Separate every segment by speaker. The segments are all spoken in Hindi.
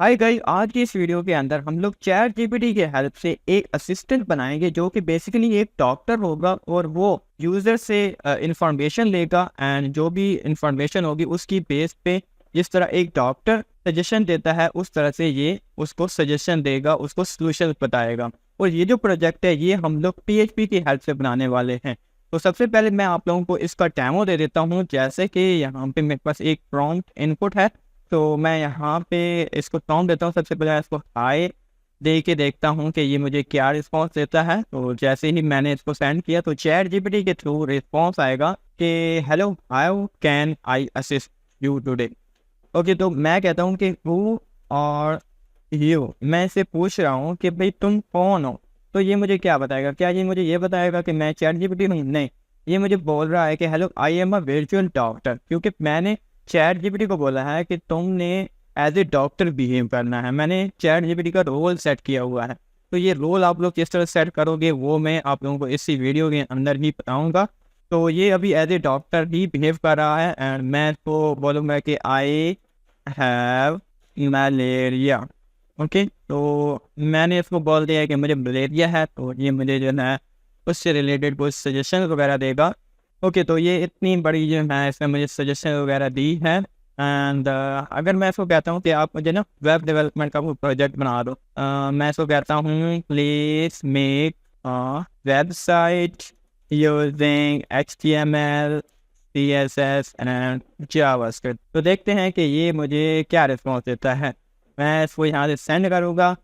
Speaker 1: हाय गाइस, आज की इस वीडियो के अंदर हम लोग चैट जीपीटी के हेल्प से एक असिस्टेंट बनाएंगे जो कि बेसिकली एक डॉक्टर होगा और वो यूजर से इंफॉर्मेशन लेगा एंड जो भी इंफॉर्मेशन होगी उसकी बेस पे जिस तरह एक डॉक्टर सजेशन देता है उस तरह से ये उसको सजेशन देगा, उसको सॉल्यूशन बताएगा। और ये जो प्रोजेक्ट है ये हम लोग पीएचपी की हेल्प से बनाने वाले हैं। तो सबसे पहले मैं आप लोगों को इसका डेमो दे देता हूँ। जैसे कि यहाँ पे मेरे पास एक प्रॉम्प्ट इनपुट है, तो मैं यहाँ पे इसको प्रॉम्प्ट देता हूँ। सबसे पहले इसको हाई दे के देखता हूँ कि ये मुझे क्या रिस्पांस देता है। तो जैसे ही मैंने इसको सेंड किया तो चैट जीपीटी के थ्रू रिस्पांस आएगा कि hello, how can I assist you today. Okay, तो मैं कहता हूँ कि हु और यू, मैं इससे पूछ रहा हूँ कि भाई तुम कौन हो। तो ये मुझे क्या बताएगा? क्या ये मुझे ये बताएगा कि मैं चैट जीपीटी हूँ? नहीं, ये मुझे बोल रहा है कि hello, I am a virtual doctor, क्योंकि मैंने चैट जीपीटी को बोला है कि तुमने एज ए डॉक्टर बिहेव करना है। मैंने चैट जीपीटी का रोल सेट किया हुआ है। तो ये रोल आप लोग किस तरह सेट करोगे वो मैं आप लोगों को इसी वीडियो के अंदर ही बताऊंगा। तो ये अभी एज ए डॉक्टर ही बिहेव कर रहा है एंड मैं इसको बोलूँगा कि आई हैव मलेरिया। ओके, तो मैंने इसको बोल दिया है कि मुझे मलेरिया है, तो ये मुझे जो है उससे रिलेटेड कुछ सजेशन वगैरह देगा। ओके, तो ये इतनी बड़ी जो है इसने मुझे सजेशन वगैरह दी है। एंड अगर मैं इसको कहता हूँ कि आप मुझे ना वेब डेवलपमेंट का प्रोजेक्ट बना दो, मैं इसको कहता हूँ please make website using HTML, CSS and JavaScript. तो देखते हैं कि ये मुझे क्या रिस्पॉन्स देता है। मैं इसको यहाँ से सेंड करूँगा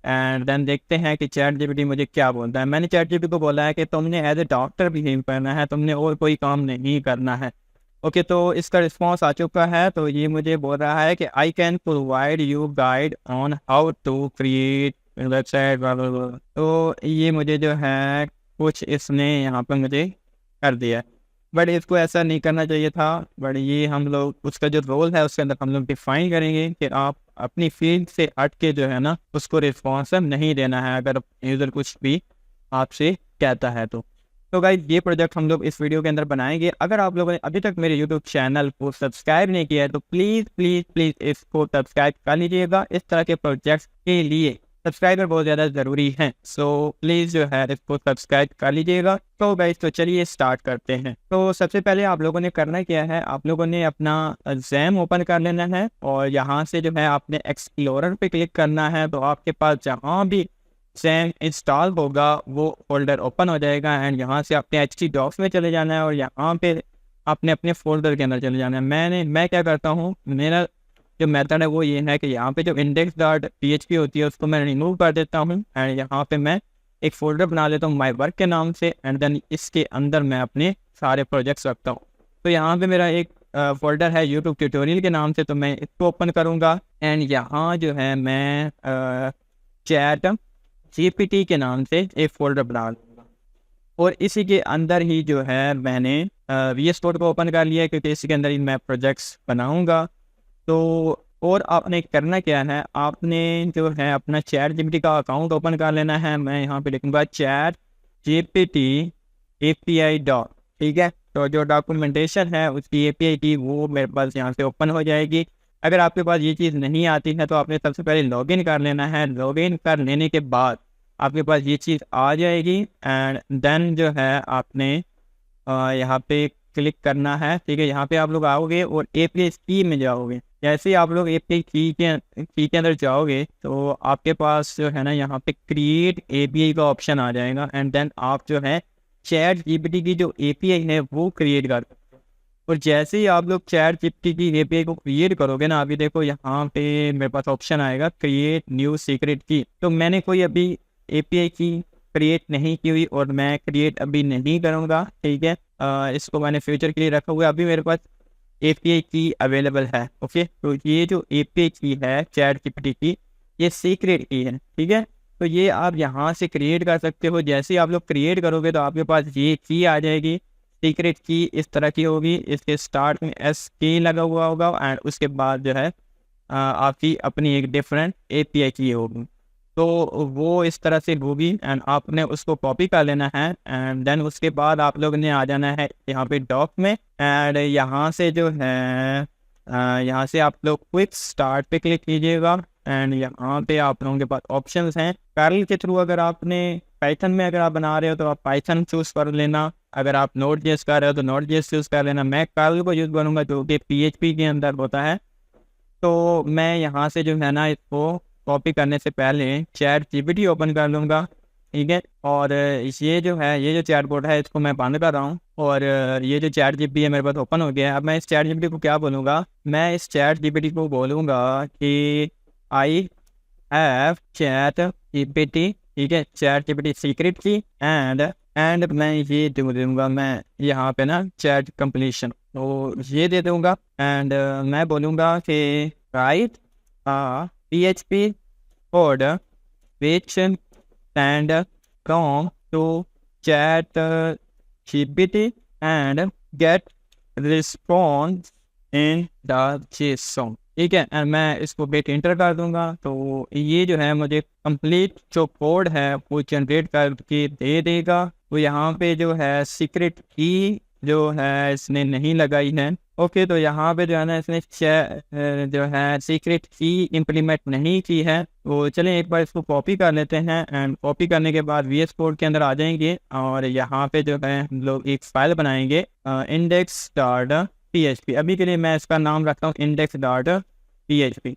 Speaker 1: एंड देन देखते हैं कि चैट जीपीटी मुझे क्या बोलता है। मैंने चैट जीपीटी को बोला है कि तुमने एज ए डॉक्टर बिहेव करना है, तुमने और कोई काम नहीं करना है। ओके, तो इसका रिस्पॉन्स आ चुका है। तो ये मुझे बोल रहा है कि I can provide you guide on how to create website. तो ये मुझे जो है कुछ इसने यहाँ पर मुझे कर दिया, बट इसको ऐसा नहीं करना चाहिए था। बट ये हम लोग उसका जो रोल है उसके अंदर हम लोग डिफाइन करेंगे कि आप अपनी फील्ड से हट के जो है ना उसको रिस्पॉन्स नहीं देना है अगर यूज़र कुछ भी आपसे कहता है। तो गाइस, ये प्रोजेक्ट हम लोग इस वीडियो के अंदर बनाएंगे। अगर आप लोगों ने अभी तक मेरे यूट्यूब चैनल को सब्सक्राइब नहीं किया है तो प्लीज़ प्लीज़ प्लीज़ इसको सब्सक्राइब कर लीजिएगा। इस तरह के प्रोजेक्ट्स के लिए सब्सक्राइबर बहुत ज़्यादा ज़रूरी हैं। सो प्लीज़ जो है इसको सब्सक्राइब कर लीजिएगा। तो गाइस, तो चलिए स्टार्ट करते हैं। तो सबसे पहले आप लोगों ने करना क्या है, आप लोगों ने अपना जैम ओपन कर लेना है और यहाँ से जो है आपने एक्सप्लोरर पे क्लिक करना है। तो आपके पास जहाँ भी जैम इंस्टॉल होगा वो फोल्डर ओपन हो जाएगा एंड यहाँ से आपने htdocs में चले जाना है और यहाँ पे आपने अपने फोल्डर के अंदर चले जाना है। मैं क्या करता हूँ, मेरा जो मेथड है वो ये है कि यहाँ पे जो index.php होती है उसको मैं रिमूव कर देता हूँ एंड यहाँ पे मैं एक फोल्डर बना लेता हूँ माई वर्क के नाम से एंड देन इसके अंदर मैं अपने सारे प्रोजेक्ट्स रखता हूँ। तो यहाँ पे मेरा एक फोल्डर है यूट्यूब ट्यूटोरियल के नाम से, तो मैं इसको ओपन करूँगा एंड यहाँ जो है मैं चैट जीपीटी के नाम से एक फोल्डर बना लूँगा और इसी के अंदर ही जो है मैंने VS कोड को ओपन कर लिया है क्योंकि इसी के अंदर ही मैं प्रोजेक्ट्स बनाऊँगा। तो और आपने करना क्या है, आपने जो है अपना चैट जीपीटी का अकाउंट ओपन कर लेना है। मैं यहाँ पे लिखूँगा चैट जीपीटी API डॉट, ठीक है। तो जो डॉक्यूमेंटेशन है उसकी API की वो मेरे पास यहाँ से ओपन हो जाएगी। अगर आपके पास ये चीज़ नहीं आती है तो आपने सबसे पहले लॉगिन कर लेना है। लॉगिन कर लेने के बाद आपके पास ये चीज़ आ जाएगी एंड देन जो है आपने यहाँ पे क्लिक करना है, ठीक है। यहाँ पे आप लोग आओगे और API की में जाओगे। जैसे ही आप लोग API की के अंदर जाओगे तो आपके पास जो है ना यहाँ पे क्रिएट API का ऑप्शन आ जाएगा एंड देन आप जो है चैट जीपीटी की जो API है वो क्रिएट कर। और जैसे ही आप लोग चैट जीपीटी की API को क्रिएट करोगे ना, अभी देखो यहाँ पे मेरे पास ऑप्शन आएगा क्रिएट न्यू सीक्रेट की। तो मैंने कोई अभी API की क्रिएट नहीं की हुई और मैं क्रिएट अभी नहीं करूँगा, ठीक है। इसको मैंने फ्यूचर के लिए रखा हुआ है। अभी मेरे पास API की अवेलेबल है। ओके, तो ये जो API की है चैट जीपीटी की ये सीक्रेट की है, ठीक है। तो ये आप यहाँ से क्रिएट कर सकते हो। जैसे ही आप लोग क्रिएट करोगे तो आपके पास ये की आ जाएगी। सीक्रेट की इस तरह की होगी, इसके स्टार्ट में SK लगा हुआ होगा एंड उसके बाद जो है आपकी अपनी एक डिफरेंट API की होगी। तो वो इस तरह से होगी एंड आपने उसको कॉपी कर लेना है एंड देन उसके बाद आप लोग ने आ जाना है यहाँ पे डॉक में एंड यहाँ से जो है यहाँ से आप लोग क्विक स्टार्ट पे क्लिक कीजिएगा एंड यहाँ पे आप लोगों के पास ऑप्शंस हैं पैरेलल के थ्रू। अगर आपने पाइथन में अगर आप बना रहे हो तो आप पाइथन चूज कर लेना, अगर आप नोड जेएस कर रहे हो तो नोड जेएस चूज कर लेना। मैं पैरेलल को यूज़ करूँगा जो कि PHP के अंदर होता है। तो मैं यहाँ से जो है ना इसको कॉपी करने से पहले चैट जीपीटी ओपन कर लूँगा, ठीक है। और ये जो चैट बोर्ड है इसको मैं बंद कर रहा हूँ, और ये जो चैट जीपीटी है मेरे पास ओपन हो गया है। अब मैं इस चैट जीपीटी को क्या बोलूँगा, मैं इस चैट जीपीटी को बोलूँगा कि आई हैव चैट जीपीटी, ठीक है, चैट जीपीटी सीक्रेट की एंड मैं ये दे दूँगा, मैं यहाँ पे ना चैट कंप्लीशन तो ये दे दूँगा। एंड मैं बोलूँगा कि right PHP code which and from to chat GPT and get response in the JSON, ठीक है। एंड मैं इसको बेट इंटर कर दूंगा तो ये जो है मुझे कंप्लीट जो कोड है वो जनरेट करके दे देगा। तो यहाँ पे जो है सीक्रेट की जो है इसने नहीं लगाई है, ओके। तो यहाँ पे जो है ना इसने जो है सीक्रेट की इम्प्लीमेंट नहीं की है। तो चलें एक बार इसको कॉपी कर लेते हैं, एंड कॉपी करने के बाद VS कोड के अंदर आ जाएंगे और यहाँ पे जो है हम लोग एक फाइल बनाएंगे index.php। अभी के लिए मैं इसका नाम रखता हूँ index.php,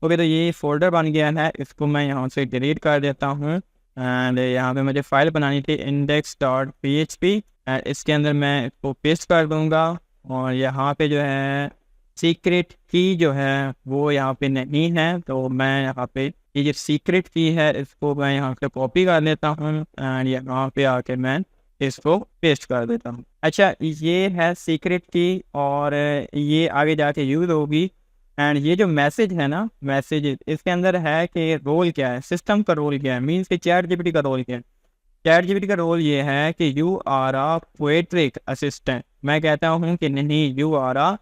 Speaker 1: ओके। तो ये फोल्डर बन गया है, इसको मैं यहाँ से डिलीट कर देता हूँ। एंड यहाँ पे मुझे फाइल बनानी थी index.php, एंड इसके अंदर मैं इसको पेस्ट कर दूँगा। और यहाँ पे जो है सीक्रेट की जो है वो यहाँ पे नहीं है, तो मैं यहाँ पे ये जो सीक्रेट की है इसको मैं यहाँ से कॉपी कर लेता हूँ एंड यहाँ पे आके मैं इसको पेस्ट कर देता हूँ। अच्छा, ये है सीक्रेट की और ये आगे जाके यूज़ होगी। एंड ये जो मैसेज है ना, मैसेज इसके अंदर है कि रोल क्या है, सिस्टम का रोल क्या है, मीन्स कि चैट जीपीटी का रोल क्या है। चैट जीपीटी का रोल ये है कि यू आर अ पोएट्रिक असिस्टेंट। मैं कहता हूँ कि नहीं, यू आर अ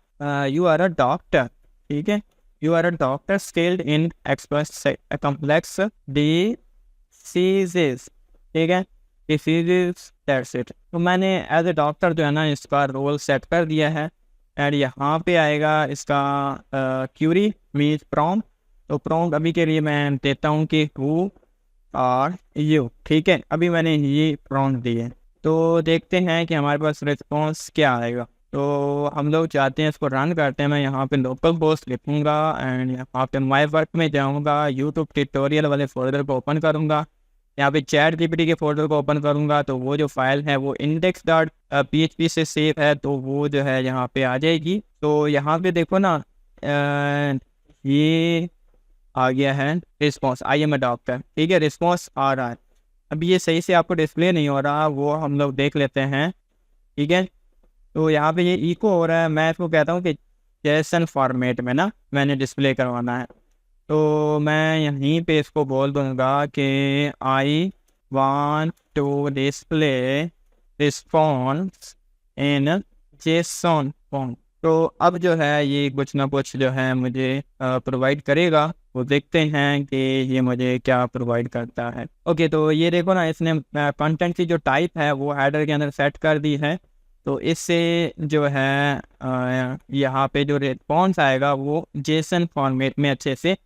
Speaker 1: डॉक्टर, ठीक है, you are a doctor skilled in express complex diseases, ठीक है, डिसीजेस, दैट्स इट। तो मैंने एज ए डॉक्टर जो है ना इसका रोल सेट कर दिया है। एंड यहाँ पे आएगा इसका क्यूरी मीन्स प्रॉम्प्ट। तो प्रॉम्प्ट अभी के लिए मैं देता हूँ कि हु आर यू, ठीक है। अभी मैंने ये प्रॉम्प्ट दिए, तो देखते हैं कि हमारे पास रिस्पॉन्स क्या आएगा। तो हम लोग चाहते हैं इसको रन करते हैं। मैं यहाँ पे लोकल होस्ट लिखूँगा एंड यहाँ पे माई वर्क में जाऊँगा, यूट्यूब ट्यूटोरियल वाले फोल्डर को ओपन करूँगा, यहाँ पे चैट जीपीटी के फोल्डर को ओपन करूँगा। तो वो जो फाइल है वो index.php से सेव है, तो वो जो है यहाँ पे आ जाएगी। तो यहाँ पे देखो ना ये आ गया है response, I am a doctor, ठीक है, रिस्पॉन्स आ रहा है। अभी ये सही से आपको डिस्प्ले नहीं हो रहा, वो हम लोग देख लेते हैं, ठीक है। तो यहाँ पे ये इको हो रहा है, मैं इसको कहता हूँ कि जेसन फॉर्मेट में ना मैंने डिस्प्ले करवाना है। तो मैं यहीं पे इसको बोल दूँगा कि I want to display response in JSON form. तो अब जो है ये कुछ ना कुछ जो है मुझे प्रोवाइड करेगा, वो देखते हैं कि ये मुझे क्या प्रोवाइड करता है। ओके, तो ये देखो ना इसने कंटेंट की जो टाइप है वो हेडर के अंदर सेट कर दी है। तो इससे जो है यहाँ पे जो रिस्पॉन्स आएगा वो जेसन फॉर्मेट में अच्छे से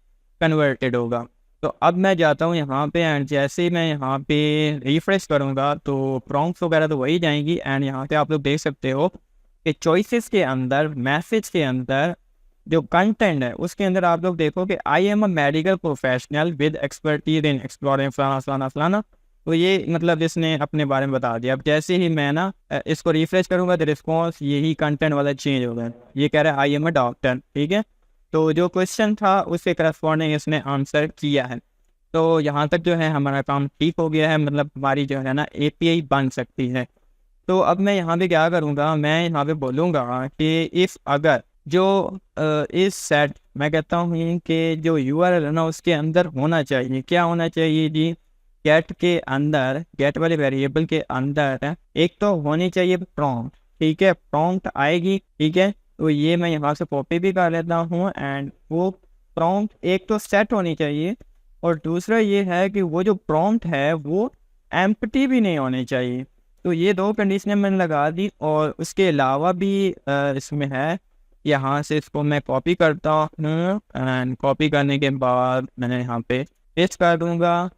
Speaker 1: कन्वर्टेड होगा। तो अब मैं जाता हूँ यहाँ पे एंड जैसे ही मैं यहाँ पे रिफ्रेश करूँगा तो प्रॉम्प्ट्स वगैरह तो वही जाएंगी। एंड यहाँ पे आप लोग देख सकते हो कि चॉइसेस के अंदर, मैसेज के अंदर जो कंटेंट है उसके अंदर आप लोग देखो कि I am a medical professional with expertise in exploring फलाना। तो ये मतलब इसने अपने बारे में बता दिया। अब जैसे ही मैं ना इसको रिफ्रेश करूँगा तो रिस्पॉन्स यही कंटेंट वाला चेंज होगा। ये कह रहा है आई एम अ डॉक्टर, ठीक है। तो जो क्वेश्चन था उससे करस्पॉन्डिंग इसने आंसर किया है। तो यहाँ तक जो है हमारा काम ठीक हो गया है, मतलब हमारी जो है ना API बन सकती है। तो अब मैं यहाँ पे क्या करूँगा, मैं यहाँ पे बोलूँगा कि इफ़ अगर जो इस सेट, मैं कहता हूँ कि जो URL है ना उसके अंदर होना चाहिए, क्या होना चाहिए जी, गेट के अंदर, गेट वाले वेरिएबल के अंदर एक तो होनी चाहिए प्रॉम्प्ट, ठीक है, प्रॉम्प्ट आएगी, ठीक है। तो ये मैं यहाँ से कॉपी भी कर लेता हूँ एंड वो प्रॉम्प्ट एक तो सेट होनी चाहिए, और दूसरा ये है कि वो जो प्रॉम्प्ट है वो एम्प्टी भी नहीं होनी चाहिए। तो ये दो कंडीशनें मैंने लगा दी। और उसके अलावा भी इसमें है यहाँ से इसको मैं कॉपी करता हूँ एंड कॉपी करने के बाद मैंने यहाँ पे पेस्ट कर दूँगा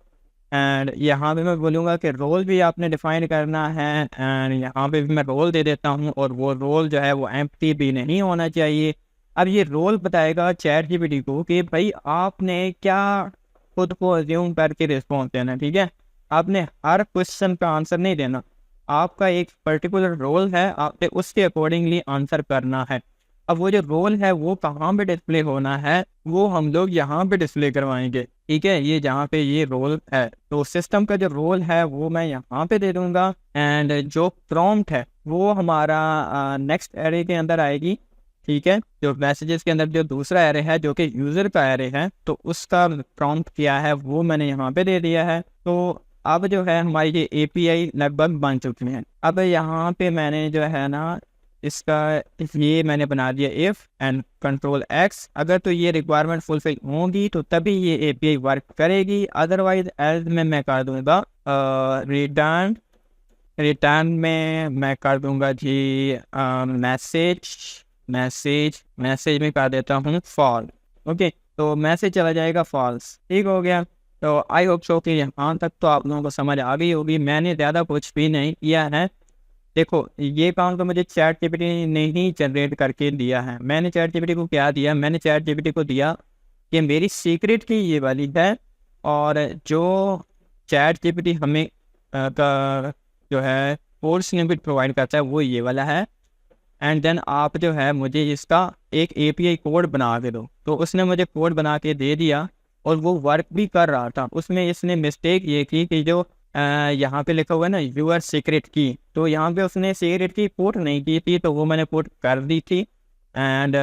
Speaker 1: एंड यहाँ पे मैं बोलूँगा कि रोल भी आपने डिफाइन करना है एंड यहाँ पे भी मैं रोल दे देता हूँ और वो रोल जो है वो एम्प्टी भी नहीं होना चाहिए। अब ये रोल बताएगा चैट जीपीटी को कि भाई आपने क्या खुद को अज्यूम करके रिस्पॉन्स देना, ठीक है। आपने हर क्वेश्चन का आंसर नहीं देना, आपका एक पर्टिकुलर रोल है, आपने उसके अकॉर्डिंगली आंसर करना है। अब वो जो रोल है वो कहाँ पे डिस्प्ले होना है, वो हम लोग यहाँ पे डिस्प्ले करवाएंगे, ठीक है। ये जहाँ पे ये रोल है तो सिस्टम का जो रोल है वो मैं यहाँ पे दे दूंगा एंड जो प्रॉम्प्ट है वो हमारा नेक्स्ट एरे के अंदर आएगी, ठीक है। जो मैसेजेस के अंदर जो दूसरा एरे है जो कि यूज़र का एरे है तो उसका प्रॉम्प्ट क्या है वो मैंने यहाँ पे दे दिया है। तो अब जो है हमारी ये एपीआई लगभग बन चुकी है। अब यहाँ पे मैंने जो है ना इसका ये मैंने बना दिया इफ़ एंड कंट्रोल एक्स, अगर तो ये रिक्वायरमेंट फुलफिल होंगी तो तभी ये एपीआई वर्क करेगी, अदरवाइज एज में मैं कर दूंगा रिटर्न में मैं कर दूंगा जी मैसेज में कर देता हूँ फॉल, ओके। तो मैसेज चला जाएगा फॉल्स, ठीक हो गया। तो आई होप सो कि यहाँ तक तो आप लोगों को समझ आ गई होगी। मैंने ज़्यादा कुछ भी नहीं किया है। देखो ये काम तो मुझे चैट जीपीटी ने ही जनरेट करके दिया है। मैंने चैट जीपीटी को क्या दिया, मैंने चैट जीपीटी को दिया कि मेरी सीक्रेट की ये वाली है और जो चैट जीपीटी हमें का जो है कोड स्निपेट प्रोवाइड करता है वो ये वाला है एंड देन आप जो है मुझे इसका एक एपीआई कोड बना के दो। तो उसने मुझे कोड बना के दे दिया और वो वर्क भी कर रहा था। उसमें इसने मिस्टेक ये की कि जो यहाँ पे लिखा हुआ है ना यूर सीक्रेट की, तो यहाँ पे उसने सीक्रेट की पुट नहीं की थी तो वो मैंने पुट कर दी थी एंड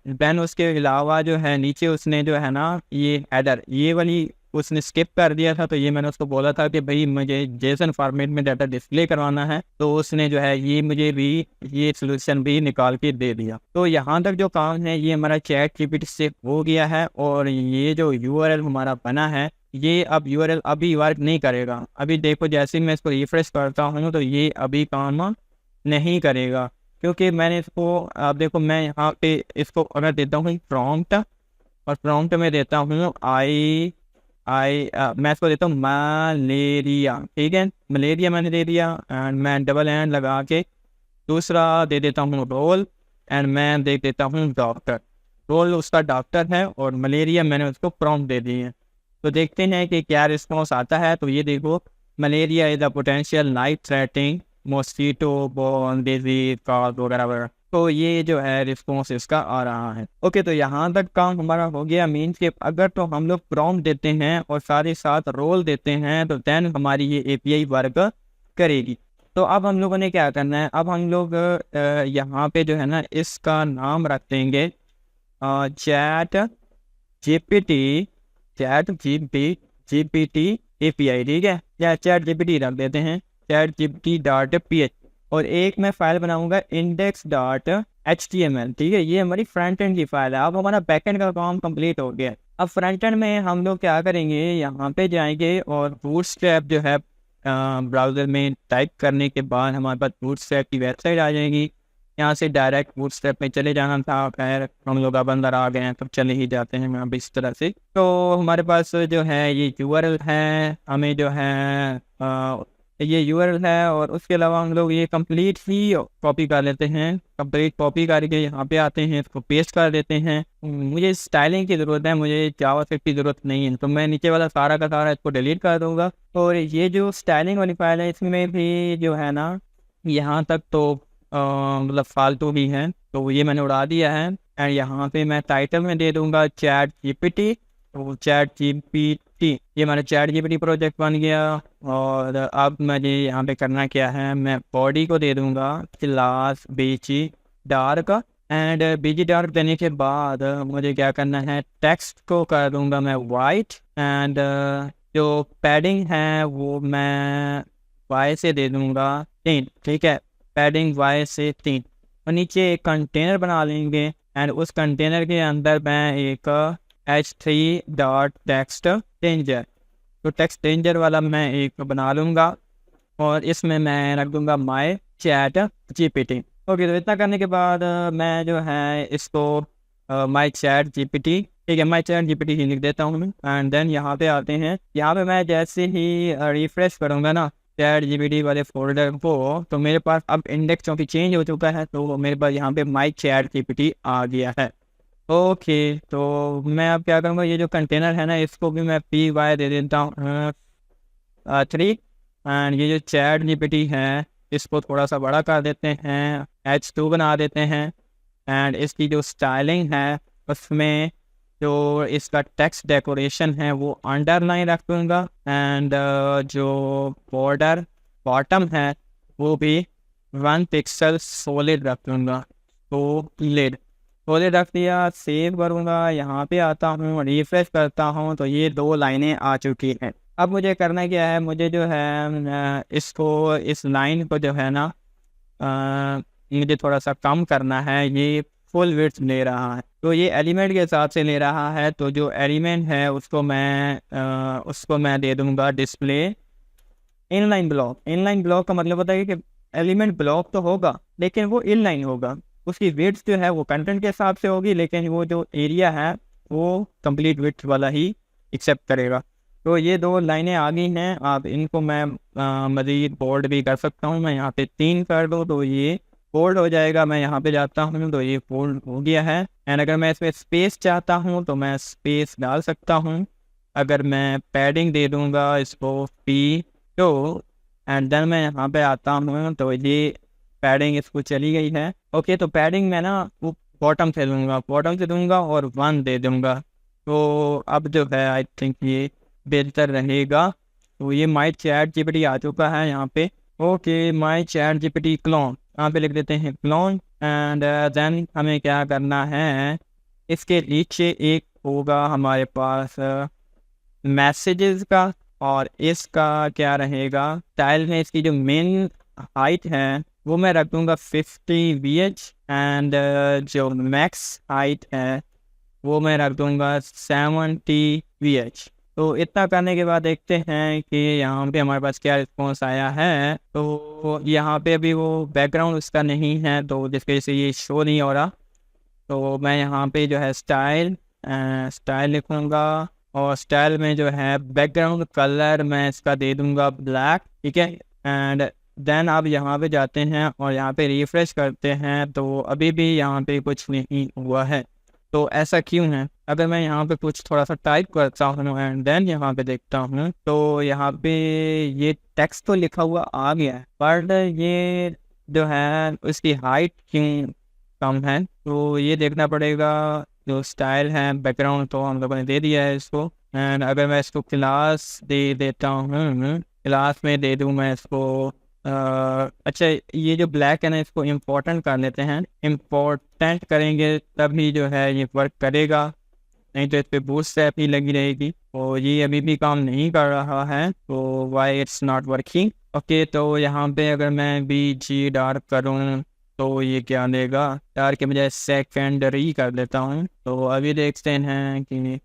Speaker 1: देन उसके अलावा जो है नीचे उसने जो है ना ये हेडर ये वाली उसने स्किप कर दिया था। तो ये मैंने उसको बोला था कि भाई मुझे जेसन फॉर्मेट में डाटा डिस्प्ले करवाना है, तो उसने जो है ये मुझे भी ये सॉल्यूशन भी निकाल के दे दिया। तो यहाँ तक जो काम है ये हमारा चैट जीपीटी से हो गया है और ये जो यूआरएल हमारा बना है ये अब यूआरएल अभी वर्क नहीं करेगा। अभी देखो जैसे मैं इसको रिफ्रेश करता हूँ तो ये अभी काम नहीं करेगा क्योंकि मैंने इसको अब देखो मैं यहाँ पे इसको अगर देता हूँ प्रॉम्प्ट और प्रॉम्प्ट में देता हूँ मैं इसको देता हूँ मलेरिया, ठीक है। मलेरिया मैंने दे दिया एंड मैं डबल एंड लगा के दूसरा दे देता हूँ रोल एंड मैं दे देता हूँ डॉक्टर। रोल उसका डॉक्टर है और मलेरिया मैंने उसको प्रॉम्प्ट दे दी है। तो देखते हैं कि क्या रिस्पॉन्स आता है। तो ये देखो malaria is a potential life threatening mosquito borne disease cause वगैरह। तो ये जो है रिस्पॉन्स इसका आ रहा है। ओके तो यहाँ तक काम हमारा हो गया। मीन्स कि अगर तो हम लोग प्रॉम्प्ट देते हैं और साथ ही साथ रोल देते हैं तो देन हमारी ये एपीआई वर्क करेगी। तो अब हम लोगों ने क्या करना है, अब हम लोग यहाँ पे जो है ना इसका नाम रख देंगे चैट जीपीटी एपीआई, ठीक है। या चैट जीपीटी रख देते हैं chatgpt.ph और एक मैं फाइल बनाऊंगा index.html, ठीक है। ये हमारी फ्रंट एंड की फाइल है। अब हमारा बैक एंड का काम कंप्लीट हो गया। अब फ्रंट एंड में हम लोग क्या करेंगे, यहाँ पे जाएंगे और बूटस्ट्रैप जो है ब्राउज़र में टाइप करने के बाद हमारे पास बूटस्ट्रैप की वेबसाइट आ जाएगी। यहाँ से डायरेक्ट बूटस्ट्रैप में चले जाना था, खैर हम लोग अब अंदर आ गए हैं तो चले ही जाते हैं यहाँ पे इस तरह से। तो हमारे पास जो है ये यूआरएल है, हमें जो है ये यूआरएल है और उसके अलावा हम लोग ये कंप्लीट ही कॉपी कर लेते हैं। कंप्लीट कॉपी करके यहाँ पे आते हैं, इसको पेस्ट कर देते हैं। मुझे स्टाइलिंग की ज़रूरत है, मुझे जावास्क्रिप्ट की ज़रूरत नहीं है, तो मैं नीचे वाला सारा का सारा इसको डिलीट कर दूँगा। और ये जो स्टाइलिंग वाली फाइल है इसमें भी जो है ना यहाँ तक तो मतलब फालतू ही है, तो ये मैंने उड़ा दिया है। एंड यहाँ पे मैं टाइटल में दे दूँगा चैट जीपीटी। तो चैट जीपीटी ये हमारा चैट जीपीटी प्रोजेक्ट बन गया। और अब मुझे यहाँ पे करना क्या है, मैं बॉडी को दे दूँगा class BG dark and BG dark देने के बाद मुझे क्या करना है, टेक्स्ट को कर दूँगा मैं वाइट एंड जो पैडिंग है वो मैं वाई से दे दूँगा 3, ठीक है। पैडिंग वाई से 3 और नीचे एक कंटेनर बना लेंगे एंड उस कंटेनर के अंदर मैं एक h3.textdanger तो टेक्स्ट डेंजर वाला मैं एक बना लूँगा और इसमें मैं रख दूँगा माई चैट जीपीटी। ओके, तो इतना करने के बाद मैं जो है इसको माई चैट जीपीटी, ठीक है, माई चैट जीपीटी ही लिख देता हूँ मैं। एंड देन यहाँ पे आते हैं, यहाँ पे मैं जैसे ही रिफ्रेश करूँगा ना चैट जीपीटी वाले फोल्डर को, तो मेरे पास अब इंडेक्स क्योंकि चेंज हो चुका है, तो मेरे पास यहाँ पे माई चैट जीपीटी आ गया है। ओके, तो मैं अब क्या करूँगा, ये जो कंटेनर है ना इसको भी मैं पी वाई दे देता हूँ 3। एंड ये जो चैट जीपीटी है इसको थोड़ा सा बड़ा कर देते हैं, H2 बना देते हैं। एंड इसकी जो स्टाइलिंग है उसमें जो इसका टेक्स्ट डेकोरेशन है वो अंडरलाइन रख दूँगा। एंड जो बॉर्डर बॉटम है वो भी 1 पिक्सल सॉलिड रख दूँगा। तो सॉलिड रख दिया, सेव करूँगा, यहाँ पे आता हूँ, रिफ्रेश करता हूँ, तो ये 2 लाइनें आ चुकी हैं। अब मुझे करना क्या है, मुझे जो है इसको, इस लाइन को जो है ना मुझे थोड़ा सा कम करना है। ये फुल विड्थ ले रहा है, तो ये एलिमेंट के हिसाब से ले रहा है। तो जो एलिमेंट है उसको मैं दे दूंगा display inline block. Inline block का मतलब होता है कि एलिमेंट ब्लॉक तो होगा लेकिन वो इनलाइन होगा, उसकी विड्थ जो है वो कंटेंट के हिसाब से होगी, लेकिन वो जो एरिया है वो कंप्लीट विड्थ वाला ही एक्सेप्ट करेगा। तो ये 2 लाइनें आ गई हैं। अब इनको मैं मज़ीद बोल्ड भी कर सकता हूँ। मैं यहाँ पे 3 कर दूँ तो ये बोल्ड हो जाएगा। मैं यहाँ पे जाता हूँ तो ये बोल्ड हो गया है। एंड अगर मैं इसमें स्पेस चाहता हूँ तो मैं स्पेस डाल सकता हूँ। अगर मैं पैडिंग दे दूँगा इसको P2 एंड देन मैं यहाँ पे आता हूँ तो ये पैडिंग इसको चली गई है। ओके, तो पैडिंग मैं ना वो बॉटम से दूँगा और 1 दे दूँगा। तो अब जो है आई थिंक ये बेहतर रहेगा। तो ये माई चैट जीपीटी आ चुका है यहाँ पे। ओके, माई चैट जीपीटी क्लोन, यहाँ पे लिख देते हैं क्लोन। एंड देन हमें क्या करना है, इसके नीचे एक होगा हमारे पास मैसेजेस का, और इसका क्या रहेगा, स्टाइल में इसकी जो मेन हाइट है वो मैं रख दूँगा 50 VH। एंड जो मैक्स हाइट है वो मैं रख दूँगा 70 VH। तो इतना करने के बाद देखते हैं कि यहाँ पे हमारे पास क्या रिस्पॉन्स आया है। तो यहाँ पे अभी वो बैकग्राउंड उसका नहीं है, तो जिसकी वजह से ये शो नहीं हो रहा। तो मैं यहाँ पे जो है स्टाइल लिखूँगा, और स्टाइल में जो है बैकग्राउंड कलर मैं इसका दे दूँगा ब्लैक, ठीक है। एंड देन आप यहाँ पे जाते हैं और यहाँ पे रिफ्रेश करते हैं, तो अभी भी यहाँ पे कुछ नहीं हुआ है। तो ऐसा क्यों है? अगर मैं यहाँ पे कुछ थोड़ा सा टाइप करता हूँ एंड देन यहाँ पे देखता हूँ, तो यहाँ पे ये टेक्स्ट तो लिखा हुआ आ गया है, बट ये जो है उसकी हाइट क्यों कम है, तो ये देखना पड़ेगा। जो स्टाइल है बैकग्राउंड तो हम लोगों ने दे दिया है इसको। एंड अगर मैं इसको क्लास दे देता हूँ, क्लास में दे दूँ मैं इसको अच्छा, ये जो ब्लैक है ना इसको इम्पोर्टेंट कर लेते हैं। इम्पोर्टेंट करेंगे तभी जो है ये वर्क करेगा, नहीं तो इस पर बूटस्ट्रैप ही लगी रहेगी। और ये अभी भी काम नहीं कर रहा है, तो why it's not working. Okay, तो यहाँ पे अगर मैं BG डार्क करूँ तो ये क्या देगा, डार्क के बजाय सेकेंडरी कर देता हूँ। तो अभी देखते हैं कि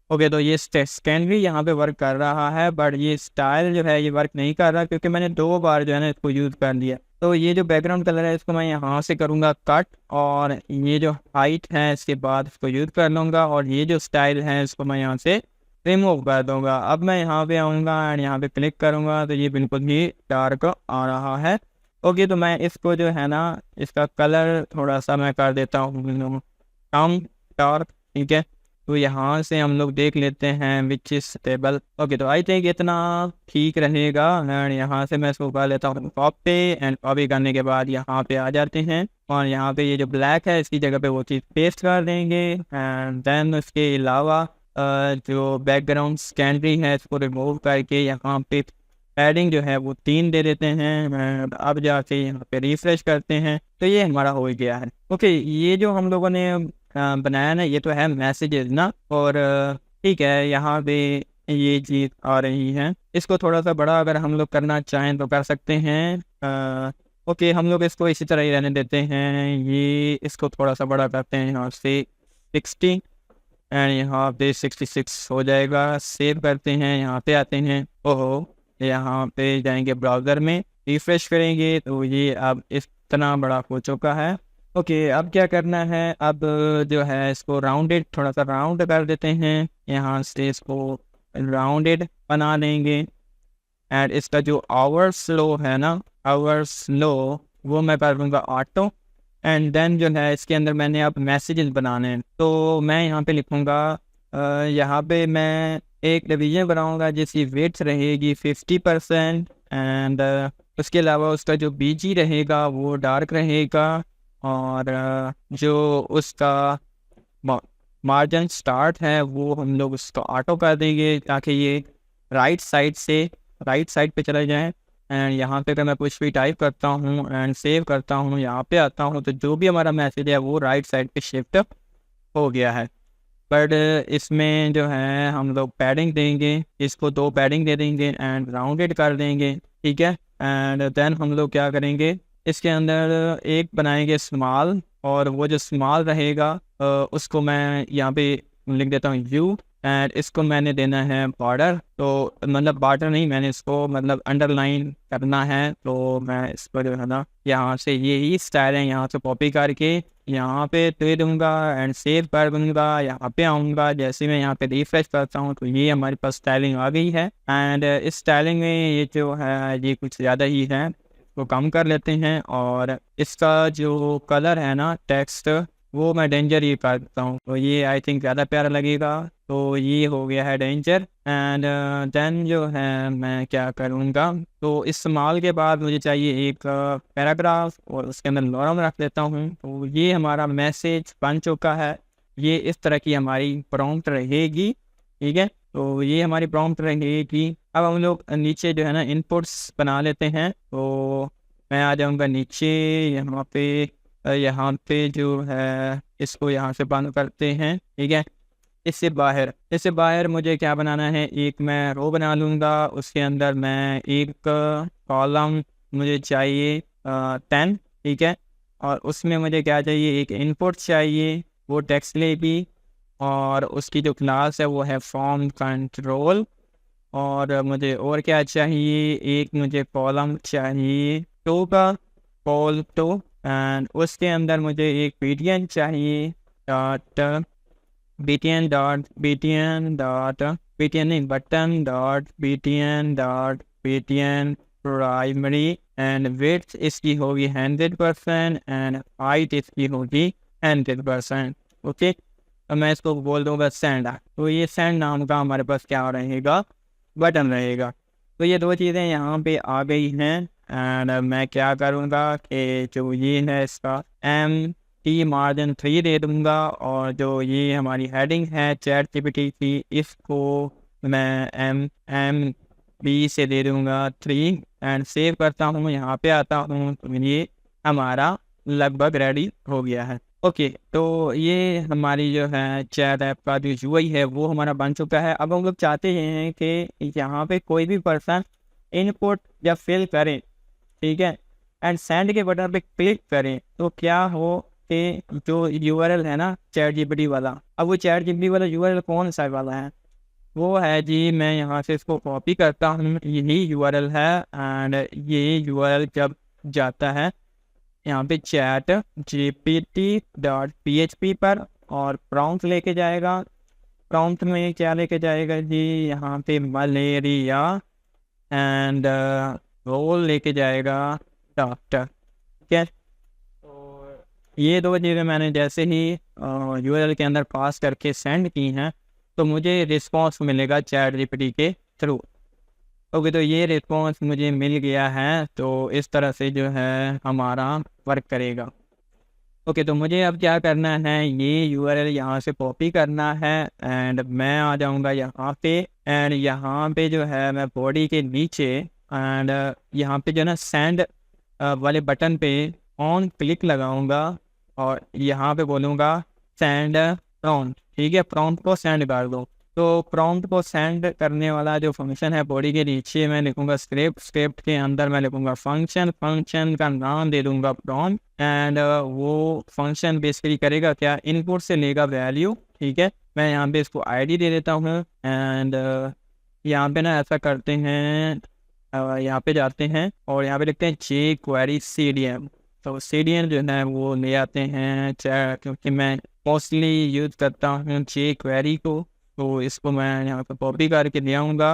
Speaker 1: ओके, तो ये सेकेंडरी यहाँ पे वर्क कर रहा है, बट ये स्टाइल जो है ये वर्क नहीं कर रहा, क्योंकि मैंने 2 बार जो है ना इसको यूज़ कर दिया। तो ये जो बैकग्राउंड कलर है इसको मैं यहाँ से करूँगा कट, और ये जो हाइट है इसके बाद इसको यूज़ कर लूँगा, और ये जो स्टाइल है इसको मैं यहाँ से रिमूव कर दूँगा। अब मैं यहाँ पे आऊँगा एंड यहाँ पे क्लिक करूँगा तो ये बिल्कुल ही डार्क आ रहा है। ओके, तो मैं इसको जो है ना इसका कलर थोड़ा सा मैं कर देता हूँ कम डार्क, ठीक है। तो यहाँ से हम लोग देख लेते हैं विच इज स्टेबल। ओके, तो आई थिंक इतना ठीक रहेगा। एंड यहाँ से मैं इसको कर लेता हूँ कॉपी, एंड कॉपी करने के बाद यहाँ पे आ जाते हैं, और यहाँ पे ये जो ब्लैक है इसकी जगह पे वो चीज़ पेस्ट कर देंगे। एंड देन उसके अलावा जो बैकग्राउंड सेकेंडरी है इसको रिमूव करके यहाँ पे पैडिंग जो है वो 3 दे देते हैं। अब जाके यहाँ पे रिफ्रेश करते हैं तो ये हमारा हो गया है। ओके, ये जो हम लोगों ने बनाया ना ये तो है मैसेजेस ना, और ठीक है यहाँ पे ये चीज़ आ रही है। इसको थोड़ा सा बड़ा अगर हम लोग करना चाहें तो कर सकते हैं। ओके, हम लोग इसको इसी तरह ही रहने देते हैं। ये इसको थोड़ा सा बड़ा करते हैं यहाँ से 60, एंड यहाँ पे 66 हो जाएगा। सेव करते हैं, यहाँ पे आते हैं, ओहो यहाँ पे जाएंगे ब्राउज़र में, रिफ्रेश करेंगे तो ये अब इस इतना बड़ा हो चुका है। ओके, अब क्या करना है, अब जो है इसको राउंडेड, थोड़ा सा राउंड कर देते हैं, यहाँ से इसको राउंडेड बना देंगे। एंड इसका जो आवर स्लो है ना, आवर स्लो, वो मैं कर दूँगा ऑटो। एंड देन जो है इसके अंदर मैंने अब मैसेजेस बनाने हैं, तो मैं यहाँ पे लिखूँगा, यहाँ पे मैं एक डिवीजन बनाऊँगा जिसकी वेट रहेगी 50%। एंड उसके अलावा उसका जो बीजी रहेगा वो डार्क रहेगा, और जो उसका मार्जिन स्टार्ट है वो हम लोग उसको ऑटो कर देंगे, ताकि ये राइट साइड पे चला जाए। एंड यहाँ पे अगर मैं कुछ भी टाइप करता हूँ एंड सेव करता हूँ, यहाँ पे आता हूँ, तो जो भी हमारा मैसेज है वो राइट साइड पे शिफ्ट हो गया है। बट इसमें जो है हम लोग पैडिंग देंगे, इसको 2 पैडिंग दे देंगे एंड राउंडेड कर देंगे, ठीक है। एंड देन हम लोग क्या करेंगे, इसके अंदर एक बनाएंगे स्मॉल, और वो जो स्मॉल रहेगा उसको मैं यहाँ पे लिख देता हूँ यू। एंड इसको मैंने देना है बॉर्डर, तो मतलब बॉर्डर नहीं, मैंने इसको मतलब अंडरलाइन करना है। तो मैं इसको जो है ना यहाँ से यही स्टाइल है, यहाँ से कॉपी करके यहाँ पे दे दूँगा एंड सेव कर दूँगा। यहाँ पे आऊँगा, जैसे मैं यहाँ पे रिफ्रेश करता हूँ तो ये हमारे पास स्टाइलिंग आ गई है। एंड इस स्टाइलिंग में ये जो है ये कुछ ज़्यादा ही है, तो कम कर लेते हैं। और इसका जो कलर है ना टेक्स्ट, वो मैं डेंजर ही करता हूँ, तो ये आई थिंक ज़्यादा प्यारा लगेगा। तो ये हो गया है डेंजर। एंड देन जो है मैं क्या करूँगा, तो इस्तेमाल के बाद मुझे चाहिए एक पैराग्राफ, और उसके अंदर लॉरम रख देता हूँ। तो ये हमारा मैसेज बन चुका है। ये इस तरह की हमारी प्रॉम्प्ट रहेगी, ठीक है। तो ये हमारी प्रॉम्प्ट रहेगी। अब हम लोग नीचे जो है ना इनपुट्स बना लेते हैं। तो मैं आ जाऊँगा नीचे, यहाँ पे जो है इसको यहाँ से बंद करते हैं, ठीक है। इससे बाहर मुझे क्या बनाना है, एक मैं रो बना लूँगा, उसके अंदर मैं एक कॉलम मुझे चाहिए 10, ठीक है। और उसमें मुझे क्या चाहिए, एक इनपुट चाहिए, वो टेक्स्ट लेगी, और उसकी जो क्लास है वो है फॉर्म कंट्रोल। और मुझे और क्या चाहिए, एक मुझे कॉलम चाहिए 2 का, कॉल 2। एंड उसके अंदर मुझे एक बीटीएन चाहिए, डॉट btn डॉट btn नहीं button dot btn primary. And width इसकी होगी 100% एंड हाइट इसकी होगी 100%, ओके। तो मैं इसको बोल दूँगा सेंड। तो ये सेंड नाम का हमारे पास क्या रहेगा, बटन रहेगा। तो ये 2 चीज़ें यहाँ पे आ गई हैं। एंड मैं क्या करूँगा कि जो ये है इसका टी मार्जिन 3 दे दूँगा, और जो ये हमारी हेडिंग है चैट जीपीटी की, इसको मैं एम बी से दे दूँगा 3। एंड सेव करता हूँ, यहाँ पे आता हूँ, तो ये हमारा लगभग रेडी हो गया है, ओके। तो ये हमारी जो है चैट ऐप का जो यूआई है वो हमारा बन चुका है। अब हम लोग चाहते हैं कि यहाँ पे कोई भी पर्सन इनपुट या फिल करें, ठीक है, एंड सेंड के बटन पे क्लिक करें, तो क्या हो कि जो यूआरएल है ना चैट जीपीटी वाला, अब वो चैट जीपीटी वाला यूआरएल कौन सा वाला है, वो है जी, मैं यहाँ से इसको कॉपी करता हूँ, यही यूआरएल है। एंड ये यूआरएल जब जाता है यहाँ पे चैट gpt.php पर, और प्रॉम्प्ट लेके जाएगा। प्रॉम्प्ट में क्या लेके जाएगा जी, यहाँ पे मलेरिया एंड रोल लेके जाएगा डॉक्टर, ठीक है। तो ये 2 चीज़ें मैंने जैसे ही यूआरएल के अंदर पास करके सेंड की हैं, तो मुझे रिस्पॉन्स मिलेगा चैट जीपीटी के थ्रू, ओके। तो ये रिस्पॉन्स मुझे मिल गया है। तो इस तरह से जो है हमारा वर्क करेगा, ओके। तो मुझे अब क्या करना है, ये यूआरएल यहाँ से कॉपी करना है, एंड मैं आ जाऊँगा यहाँ पे। एंड यहाँ पे जो है मैं बॉडी के नीचे, एंड यहाँ पे जो है ना सेंड वाले बटन पे ऑन क्लिक लगाऊंगा, और यहाँ पे बोलूँगा सेंड प्रॉम्प्ट, ठीक है। प्रॉम्प्ट को सेंड कर दो। तो प्रॉम्प्ट को सेंड करने वाला जो फंक्शन है बॉडी के नीचे मैं लिखूँगा स्क्रिप्ट के अंदर मैं लिखूँगा फंक्शन का नाम दे दूँगा प्रॉम्प्ट। एंड वो फंक्शन बेसिकली करेगा क्या, इनपुट से लेगा वैल्यू, ठीक है। मैं यहाँ पे इसको आईडी दे देता हूँ। एंड यहाँ पे ना ऐसा करते हैं, यहाँ पे जाते हैं और यहाँ पे लिखते हैं jQuery CDM तो CDN जो है वो ले आते हैं क्योंकि मैं मोस्टली यूज़ करता हूँ jQuery को। तो इसको मैं यहाँ पे कॉपी करके ले आऊँगा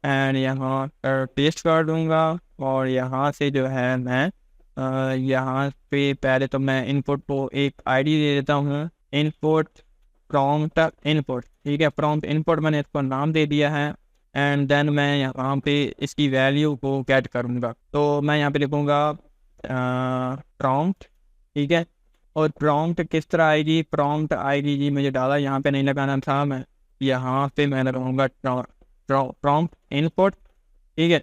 Speaker 1: एंड यहाँ पर पेस्ट कर दूँगा और यहाँ से जो है मैं यहाँ पे पहले तो मैं इनपुट को एक आईडी दे देता हूँ, इनपुट प्रॉम्प्ट इनपुट, ठीक है। प्रॉम्प्ट इनपुट मैंने इसको नाम दे दिया है एंड देन मैं यहाँ पे इसकी वैल्यू को गेट करूँगा। तो मैं यहाँ पे लिखूँगा प्रॉम्प्ट, ठीक है। और प्रॉम्प्ट किस तरह आएगी, प्रॉम्प्ट आएगी जी, मुझे डाला यहाँ पे नहीं लगाना था, मैं यहाँ पे मैं लगाऊँगा प्रॉम्प्ट इनपुट, ठीक है,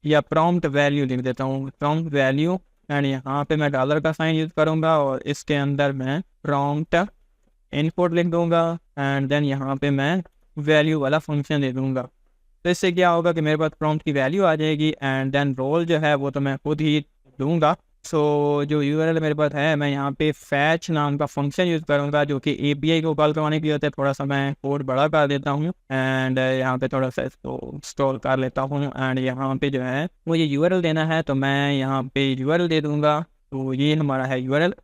Speaker 1: या प्रॉम्प्ट वैल्यू लिख देता हूँ, प्रॉम्प्ट वैल्यू एंड यहाँ पे मैं डॉलर का साइन यूज़ करूँगा और इसके अंदर मैं प्रॉम्प्ट इनपुट लिख दूँगा एंड देन यहाँ पे मैं वैल्यू वाला फंक्शन दे दूँगा। तो इससे क्या होगा कि मेरे पास प्रॉम्प्ट की वैल्यू आ जाएगी एंड देन रोल जो है वो तो मैं खुद ही दूँगा। सो जो URL मेरे पास है, मैं यहाँ पे फैच नाम का फंक्शन यूज़ करूँगा जो कि API को कॉल करवाने के लिए होता है। थोड़ा सा मैं कोड बड़ा कर देता हूँ एंड यहाँ पे थोड़ा सा इसको स्टोर कर लेता हूँ एंड यहाँ पे जो है मुझे URL देना है तो मैं यहाँ पे URL दे दूँगा। तो ये हमारा है URL।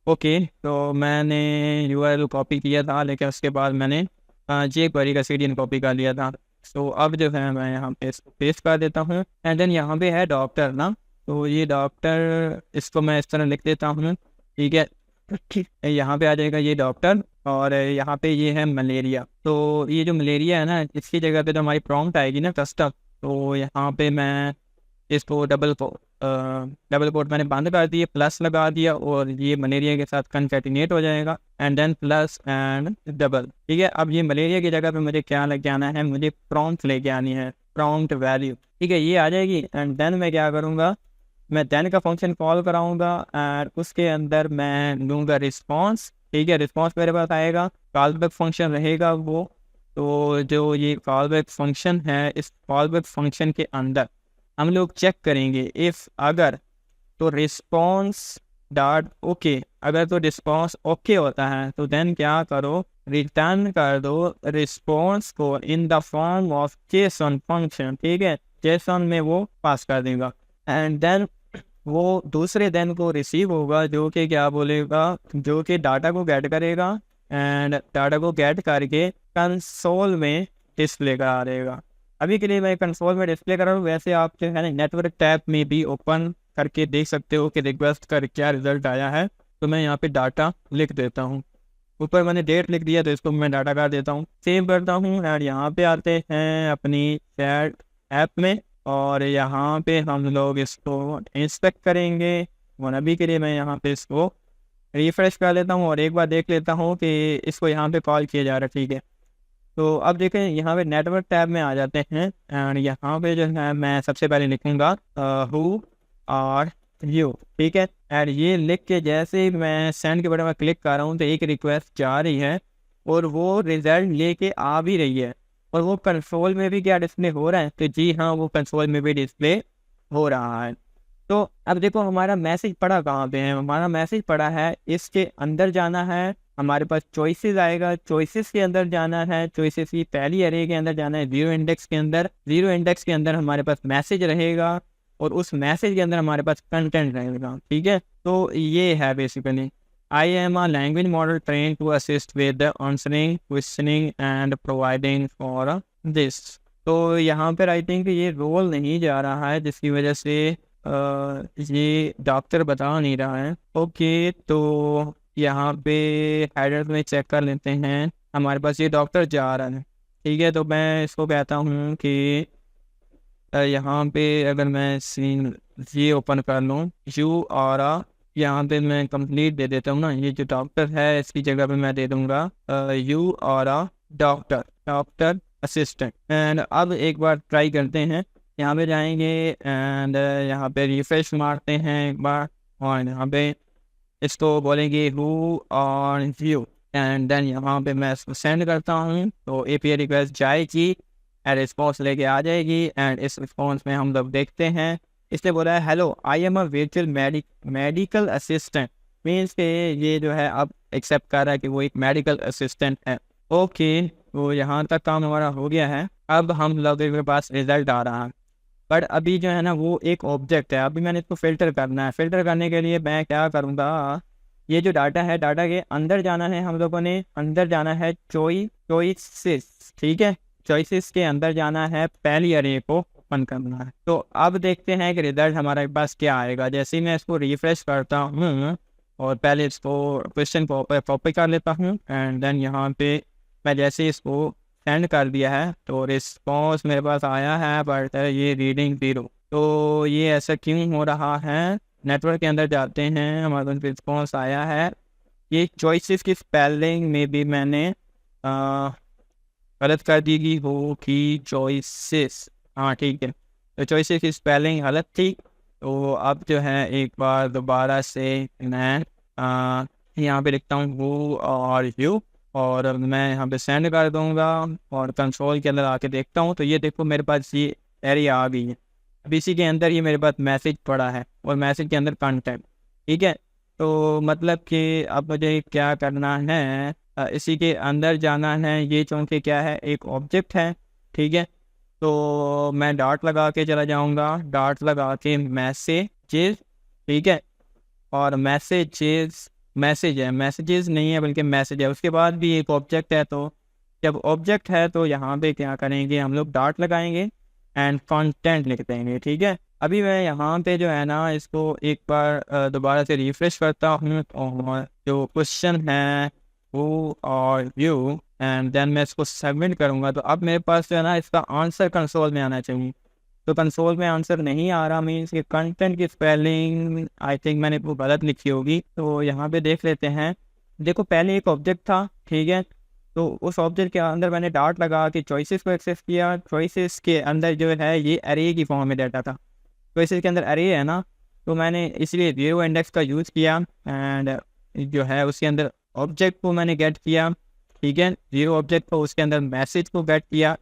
Speaker 1: ओके, तो मैंने URL कॉपी किया था लेकिन उसके बाद मैंने jQuery का CDN कॉपी कर लिया था। सो अब जो है मैं यहाँ पे इसको पेस्ट कर देता हूँ एंड देन यहाँ पे है डॉक्टर ना, तो ये डॉक्टर इसको मैं इस तरह लिख देता हूँ, ठीक है। यहाँ पे आ जाएगा ये डॉक्टर और यहाँ पे ये है मलेरिया। तो ये जो मलेरिया है ना, इसकी जगह पे तो हमारी प्रॉम्प्ट आएगी ना कस्टम, तो यहाँ पे मैं इसको डबल कोट मैंने बंद कर दिए, प्लस लगा दिया और ये मलेरिया के साथ कंकैटिनेट हो जाएगा and then plus and double, ठीक है। अब ये मलेरिया की जगह पे मुझे क्या लेके आना है, मुझे प्रॉम्प्ट लेके आनी है, प्रॉम्प्ट वैल्यू, ठीक है, ये आ जाएगी एंड देन मैं क्या करूँगा, मैं देन का फंक्शन कॉल कराऊंगा एंड उसके अंदर मैं लूँगा रिस्पॉन्स, ठीक है। रिस्पॉन्स मेरे पास आएगा, कॉलबैक फंक्शन रहेगा वो। तो जो ये कॉलबैक फंक्शन है, इस कॉलबैक फंक्शन के अंदर हम लोग चेक करेंगे इफ़ अगर तो रिस्पॉन्स डॉट ओके, अगर तो रिस्पॉन्स ओके होता है तो देन क्या करो, रिटर्न कर दो रिस्पॉन्स को in the form of Jason function, ठीक है। जेसन में वो पास कर देगा एंड देन वो दूसरे दिन को रिसीव होगा जो कि क्या बोलेगा, जो कि डाटा को गेट करेगा एंड डाटा को गेट करके कंसोल में डिस्प्ले करा देगा। अभी के लिए मैं कंसोल में डिस्प्ले कर रहा हूँ, वैसे आप जो है ना नेटवर्क टैब में भी ओपन करके देख सकते हो कि रिक्वेस्ट का क्या रिजल्ट आया है। तो मैं यहाँ पे डाटा लिख देता हूँ, ऊपर मैंने डेट लिख दिया तो इसको मैं डाटा कर देता हूँ, सेव करता हूँ एंड यहाँ पे आते हैं अपनी चैट ऐप में और यहाँ पे हम लोग इसको इंस्पेक्ट करेंगे और अभी के लिए मैं यहाँ पे इसको रिफ्रेश कर लेता हूँ और एक बार देख लेता हूँ कि इसको यहाँ पे कॉल किया जा रहा है, ठीक है। तो अब देखें यहाँ पे नेटवर्क टैब में आ जाते हैं एंड यहाँ पे जो है मैं सबसे पहले लिखूँगा हु आर यू, ठीक है। एंड ये लिख के जैसे ही मैं सेंड के बटन पर क्लिक कर रहा हूँ तो एक रिक्वेस्ट जा रही है और वो रिजल्ट लेके आ भी रही है और वो कंसोल में भी क्या डिस्प्ले हो रहा है, तो जी हाँ वो कंसोल में भी डिस्प्ले हो रहा है। तो अब देखो हमारा मैसेज पड़ा कहाँ पे है, हमारा मैसेज पड़ा है इसके अंदर जाना है, हमारे पास चॉइसेस आएगा, चॉइसेस के अंदर जाना है, चॉइसेस की पहली अरे के अंदर जाना है, जीरो इंडेक्स के अंदर, जीरो इंडेक्स के अंदर हमारे पास मैसेज रहेगा और उस मैसेज के अंदर हमारे पास कंटेंट रहेगा, ठीक है। तो ये है basically I am a language model trained to assist with the answering, questioning and providing for this। तो यहाँ पर आई थिंक ये रोल नहीं जा रहा है जिसकी वजह से ये डॉक्टर बता नहीं रहा है। ओके, तो यहाँ पे हेडर में चेक कर लेते हैं, हमारे पास ये डॉक्टर जा रहा है, ठीक है। तो मैं इसको कहता हूँ कि यहाँ पे अगर मैं सीन ये ओपन कर लूँ यू और यहाँ पे मैं कंप्लीट दे देता हूँ ना, ये जो डॉक्टर है इसकी जगह पे मैं दे दूँगा यू और डॉक्टर असिस्टेंट। एंड अब एक बार ट्राई करते हैं, यहाँ पे जाएंगे एंड यहाँ पे रिफ्रेश मारते हैं एक बार और यहाँ पे इसको बोलेंगे हु और यू एंड देन यहाँ पे मैं इसको सेंड करता हूँ तो API रिक्वेस्ट जाएगी एंड रिस्पॉन्स लेके आ जाएगी एंड इस रिस्पॉन्स में हम लोग देखते हैं इसने बोला है hello I am a virtual medical assistant, means के ये जो है अब एक्सेप्ट कर रहा है कि वो एक मेडिकल असिस्टेंट है। ओके, तो यहाँ तक काम हमारा हो गया है। अब हम लोगों के पास रिजल्ट आ रहा है बट अभी जो है ना वो एक ऑब्जेक्ट है। अभी मैंने इसको फ़िल्टर करना है। फ़िल्टर करने के लिए मैं क्या करूँगा, ये जो डाटा है, डाटा के अंदर जाना है, हम लोगों ने अंदर जाना है चॉइसेस, ठीक है। चॉइसेस के अंदर जाना है, पहली अरे को ओपन करना है। तो अब देखते हैं कि रिजल्ट हमारे पास क्या आएगा। जैसे ही मैं इसको रिफ्रेश करता हूँ और पहले इसको क्वेश्चन को कॉपी कर लेता हूँ एंड देन यहाँ पे मैं जैसे इसको सेंड कर दिया है तो रिस्पॉन्स मेरे पास आया है, बट ये रीडिंग 0। तो ये ऐसा क्यों हो रहा है? नेटवर्क के अंदर जाते हैं, हमारे पास रिस्पॉन्स आया है। ये चॉइसेस की स्पेलिंग में भी मैंने गलत कर दी गई हो कि चॉइसेस, हाँ ठीक है, तो चॉइसेस की स्पेलिंग गलत थी। तो अब जो है एक बार दोबारा से मैं यहाँ पे लिखता हूँ हु आर यू और मैं यहाँ पे सेंड कर दूँगा और कंसोल के अंदर आके देखता हूँ। तो ये देखो मेरे पास ये एरिया आ गई है। अब इसी के अंदर ये मेरे पास मैसेज पड़ा है और मैसेज के अंदर कंटेंट, ठीक है। तो मतलब कि अब मुझे क्या करना है, इसी के अंदर जाना है। ये चूँकि क्या है, एक ऑब्जेक्ट है, ठीक है। तो मैं डॉट लगा के चला जाऊँगा, डॉट लगा के मैसेजेस, ठीक है। और मैसेजेस, मैसेज है, मैसेजेस नहीं है बल्कि मैसेज है। उसके बाद भी एक ऑब्जेक्ट है, तो जब ऑब्जेक्ट है तो यहाँ पे क्या करेंगे हम लोग, डॉट लगाएंगे एंड कंटेंट लिख देंगे, ठीक है। अभी मैं यहाँ पे जो है ना इसको एक बार दोबारा से रिफ्रेश करता हूँ और जो क्वेश्चन है who are you and then मैं इसको सबमिट करूँगा। तो अब मेरे पास जो है ना इसका आंसर कंसोल में आना चाहिए। तो कंसोल में आंसर नहीं आ रहा, मीन्स कि कंटेंट की स्पेलिंग आई थिंक मैंने वो गलत लिखी होगी। तो यहाँ पे देख लेते हैं। देखो पहले एक ऑब्जेक्ट था, ठीक है। तो उस ऑब्जेक्ट के अंदर मैंने डॉट लगा के चॉइसेस को एक्सेस किया। चॉइसेस के अंदर जो है ये अरे की फॉर्म में डाटा था। चॉइसेस के अंदर अरे है ना, तो मैंने इसलिए 0 इंडेक्स का यूज़ किया एंड जो है उसके अंदर ऑब्जेक्ट को मैंने गेट किया, ठीक है। 0 ऑब्जेक्ट को, उसके अंदर मैसेज को गेट किया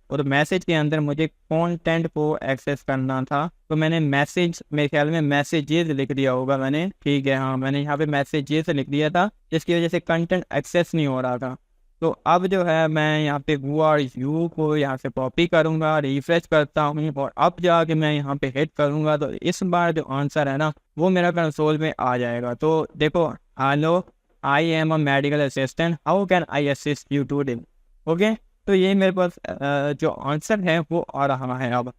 Speaker 1: और मैसेज के अंदर मुझे कंटेंट को एक्सेस करना था। तो मैंने मैसेज, मेरे ख्याल में मैसेजेस लिख दिया होगा मैंने, ठीक है। हाँ मैंने यहाँ पे मैसेजेस लिख दिया था जिसकी वजह से कंटेंट एक्सेस नहीं हो रहा था। तो अब जो है मैं यहाँ पे हु आर यू को यहाँ से कॉपी करूँगा, रिफ्रेश करता हूँ और अब जाके मैं यहाँ पे हिट करूँगा। तो इस बार जो आंसर है ना वो मेरा कंसोल में आ जाएगा। तो देखो, hello I am a medical assistant, how can I assist you today, okay. तो ये मेरे पास जो आंसर है वो आ रहा है अब।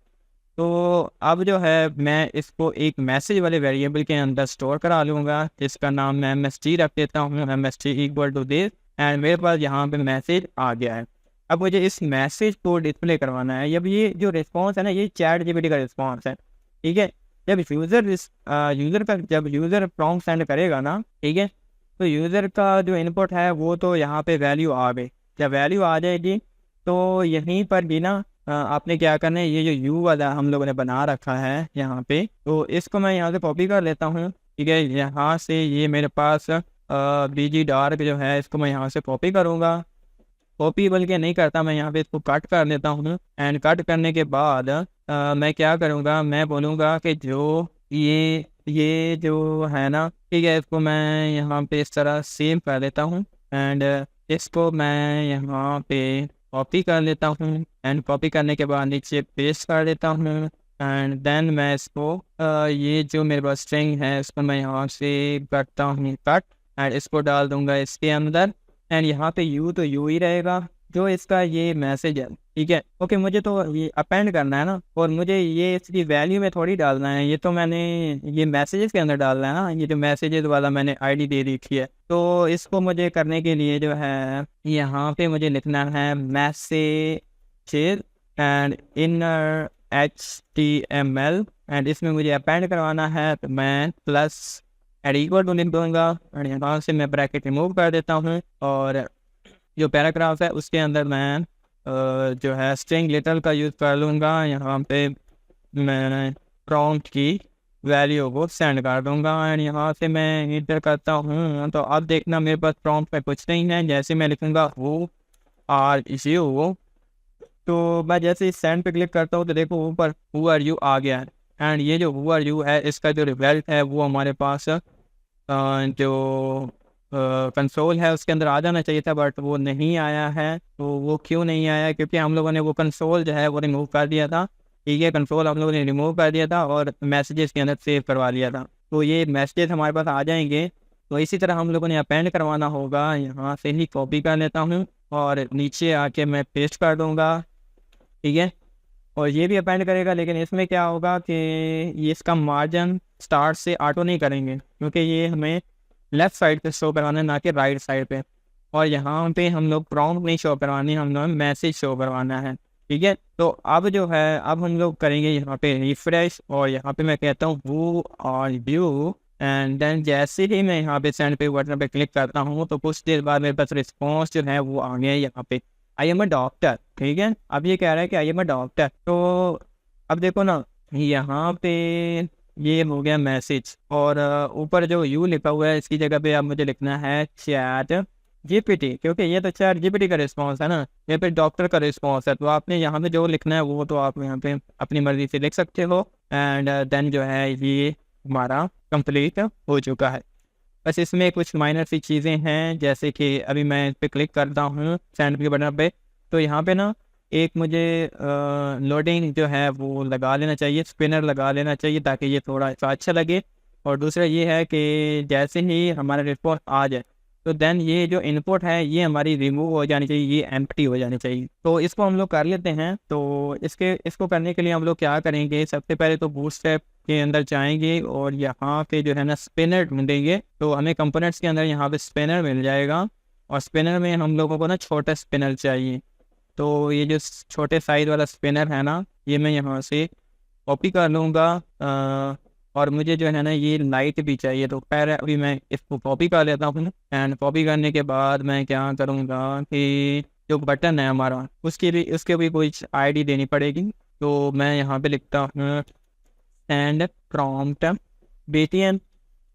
Speaker 1: तो अब जो है मैं इसको एक मैसेज वाले वेरिएबल के अंदर स्टोर करा लूँगा, जिसका नाम मैं MST रख देता हूँ, MST equal to this and मेरे पास यहाँ पे मैसेज आ गया है। अब मुझे इस मैसेज को डिस्प्ले करवाना है। अब ये जो रिस्पॉन्स है ना ये चैट जीपीटी का रिस्पॉन्स है, ठीक है। जब यूज़र प्रॉम्प्ट सेंड करेगा ना, ठीक है, तो यूज़र का जो इनपुट है वो तो यहाँ पे वैल्यू आ गई। जब वैल्यू आ जाएगी तो यहीं पर भी ना आपने क्या करना है, ये जो यू वाला हम लोगों ने बना रखा है यहाँ पे, तो इसको मैं यहाँ से कॉपी कर लेता हूँ, ठीक है। यहाँ से ये मेरे पास BG डार्क जो है इसको मैं यहाँ से कॉपी करूँगा। कॉपी बल्कि नहीं करता, मैं यहाँ पे इसको कट कर लेता हूँ एंड कट करने के बाद मैं क्या करूँगा, मैं बोलूँगा कि जो ये जो है ना, ठीक है, इसको मैं यहाँ पे इस तरह सेव कर लेता हूँ एंड इसको मैं यहाँ पे कॉपी कर लेता हूँ एंड कॉपी करने के बाद नीचे पेस्ट कर देता हूँ एंड देन मैं इसको ये जो मेरे पास स्ट्रिंग है इसको मैं यहाँ से करता हूँ कट एंड इसको डाल दूंगा इसके अंदर एंड यहाँ पे यू तो यू ही रहेगा जो इसका ये मैसेज है, ठीक है। ओके, मुझे तो ये अपेंड करना है ना और मुझे ये इसकी वैल्यू में थोड़ी डालना है, ये तो मैंने ये मैसेजेस के अंदर डालना है ना। ये जो मैसेजेस वाला मैंने आईडी दे रखी है, तो इसको मुझे करने के लिए जो है यहाँ पे मुझे लिखना है messages and inner HTML and इसमें मुझे अपेंड करवाना है। तो मैं प्लस एड इक्वल टू लिख दूंगा और यहाँ से मैं ब्रैकेट रिमूव कर देता हूँ और जो पैराग्राफ है उसके अंदर मैं जो है स्ट्रिंग लिटल का यूज़ कर लूँगा। यहाँ पे मैं प्रॉम्प्ट की वैल्यू को सेंड कर दूँगा एंड यहाँ से मैं इंटर करता हूँ। तो अब देखना मेरे पास प्रॉम्प्ट में कुछ नहीं है। जैसे मैं लिखूँगा हु आर यू, तो मैं जैसे इस सेंड पे क्लिक करता हूँ तो देखो ऊपर हु आर यू आ गया है एंड ये जो हु आर यू है इसका जो रिजल्ट है वो हमारे पास जो कंसोल है उसके अंदर आ जाना चाहिए था, बट वो नहीं आया है। तो वो क्यों नहीं आया? क्योंकि हम लोगों ने वो कंसोल जो है वो रिमूव कर दिया था ठीक है, कंट्रोल हम लोगों ने रिमूव कर दिया था और मैसेजेस के अंदर सेव करवा लिया था। तो ये मैसेजेस हमारे पास आ जाएंगे। तो इसी तरह हम लोगों ने अपेंड करवाना होगा। यहाँ से ही कॉपी कर लेता हूँ और नीचे आके मैं पेस्ट कर दूँगा। ठीक है, और ये भी अपेंड करेगा, लेकिन इसमें क्या होगा कि ये इसका मार्जिन स्टार्ट से ऑटो नहीं करेंगे, क्योंकि ये हमें लेफ़्ट साइड पे शो करवाना है, ना कि राइट साइड पे। और यहाँ पे हम लोग प्रॉम्प्ट नहीं शो करवानी, हम लोग मैसेज शो करवाना है। ठीक है, तो अब जो है अब हम लोग करेंगे यहाँ पे रिफ्रेश, और यहाँ पे मैं कहता हूँ who are you, and then जैसे ही मैं यहाँ पे सेंड पे बटन पे क्लिक करता हूँ तो कुछ देर बाद मेरे पास रिस्पॉन्स जो है वो आ गया यहाँ पे, आई एम अ डॉक्टर। ठीक है, अब ये कह रहा है कि आई एम अ डॉक्टर। तो अब देखो ना, यहाँ पे ये हो गया मैसेज, और ऊपर जो यू लिखा हुआ है इसकी जगह पे अब मुझे लिखना है चैट जीपीटी, क्योंकि ये तो चैट जीपीटी का रिस्पॉन्स है ना, ये पे डॉक्टर का रिस्पॉन्स है। तो आपने यहाँ पे जो लिखना है वो तो आप यहाँ पे अपनी मर्जी से लिख सकते हो। एंड देन जो है ये हमारा कंप्लीट हो चुका है। बस इसमें कुछ माइनर सी चीज़ें हैं, जैसे कि अभी मैं इस पर क्लिक करता हूँ सेंड के बटन पे, तो यहाँ पे ना एक मुझे लोडिंग जो है वो लगा लेना चाहिए, स्पिनर लगा लेना चाहिए, ताकि ये थोड़ा सा अच्छा लगे। और दूसरा ये है कि जैसे ही हमारा रिस्पॉन्स आ जाए तो देन ये जो इनपुट है ये हमारी रिमूव हो जानी चाहिए, ये एम्प्टी हो जानी चाहिए। तो इसको हम लोग कर लेते हैं। तो इसको करने के लिए हम लोग क्या करेंगे, सबसे पहले तो बूटस्ट्रैप के अंदर जाएंगे और यहाँ पे जो है ना स्पिनर ढूंढेंगे। तो हमें कंपोनेंट्स के अंदर यहाँ पे स्पिनर मिल जाएगा, और स्पिनर में हम लोगों को ना छोटा स्पिनर चाहिए। तो ये जो छोटे साइज वाला स्पिनर है ना, ये मैं यहाँ से कॉपी कर लूँगा। और मुझे जो है ना ये लाइट भी चाहिए, तो पहले अभी मैं इसको कॉपी कर लेता हूँ। एंड कॉपी करने के बाद मैं क्या करूँगा कि जो बटन है हमारा उसके भी कुछ आईडी देनी पड़ेगी। तो मैं यहाँ पे लिखता हूँ सेंड प्रॉम्प्ट बीटीएन।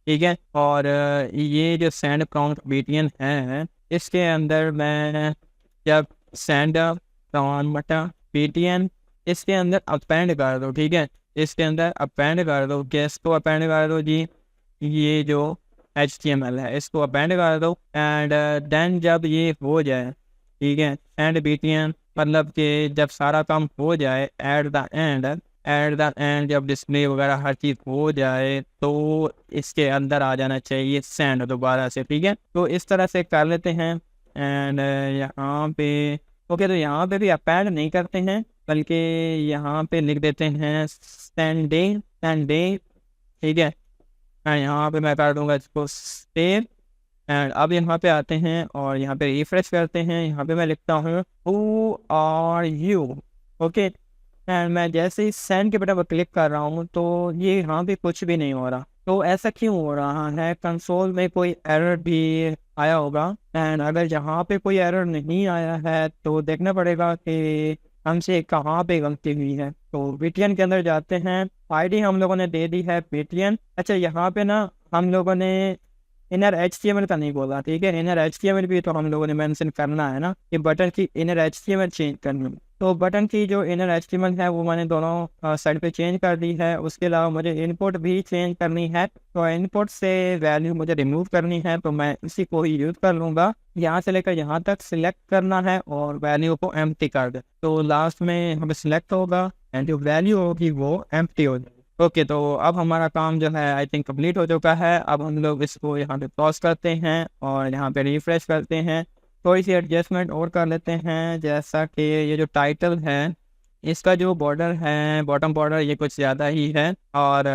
Speaker 1: ठीक है, और ये जो सेंड प्रॉम्प्ट बीटीएन है इसके अंदर मैं जब सेंड प्रॉम्प्ट बीटीएन इसके अंदर अपेंड कर दो। ठीक है, इसके अंदर अपेंड कर दो, गैस को अपेंड कर दो जी, ये जो HTML है इसको अपेंड कर दो। एंड देन जब ये हो जाए, ठीक है, एंड बीटीएन मतलब कि जब सारा काम हो जाए, एट द एंड जब डिस्प्ले वगैरह हर चीज़ हो जाए तो इसके अंदर आ जाना चाहिए सेंड दोबारा से। ठीक है, तो इस तरह से कर लेते हैं। एंड यहाँ पे ओके, तो यहाँ पे भी अपेंड नहीं करते हैं, बल्कि यहाँ पे लिख देते हैं सेंडिंग। ठीक है, एंड यहाँ पे मैं कर दूंगा इसको सेव। एंड अब यहाँ पे आते हैं और यहाँ पे रिफ्रेश करते हैं। यहाँ पे मैं लिखता हूँ who are you. Okay, and मैं जैसे ही सेंड के बटन पर क्लिक कर रहा हूँ तो ये यहाँ पे कुछ भी नहीं हो रहा। तो ऐसा क्यों हो रहा है, कंसोल में कोई एरर भी आया होगा। एंड अगर यहाँ पे कोई एरर नहीं आया है तो देखना पड़ेगा कि हमसे कहाँ पे गलती हुई है। तो बीटीएन के अंदर जाते हैं, आईडी हम लोगों ने दे दी है बीटीएन। अच्छा, यहाँ पे ना हम लोगों ने इनर HTML का नहीं बोला। ठीक है, इनर HTML भी तो हम लोगों ने मेंशन करना है ना, कि बटन की इनर HTML चेंज करनी है। तो बटन की जो इनर HTML है वो मैंने दोनों साइड पे चेंज कर दी है। उसके अलावा मुझे इनपुट भी चेंज करनी है, तो इनपुट से वैल्यू मुझे रिमूव करनी है, तो मैं इसी को ही यूज़ कर लूँगा। यहाँ से लेकर यहाँ तक सिलेक्ट करना है और वैल्यू को एम्प्टी कर दे, तो लास्ट में हमें सिलेक्ट होगा एंड जो वैल्यू होगी वो एम्प्टी हो जाएगी। ओके, तो अब हमारा काम जो है आई थिंक कंप्लीट हो चुका है। अब हम लोग इसको यहाँ पे पॉज करते हैं और यहाँ पे रिफ्रेश करते हैं। थोड़ी सी एडजस्टमेंट और कर लेते हैं, जैसा कि ये जो टाइटल है इसका जो बॉर्डर है, बॉटम बॉर्डर, ये कुछ ज़्यादा ही है। और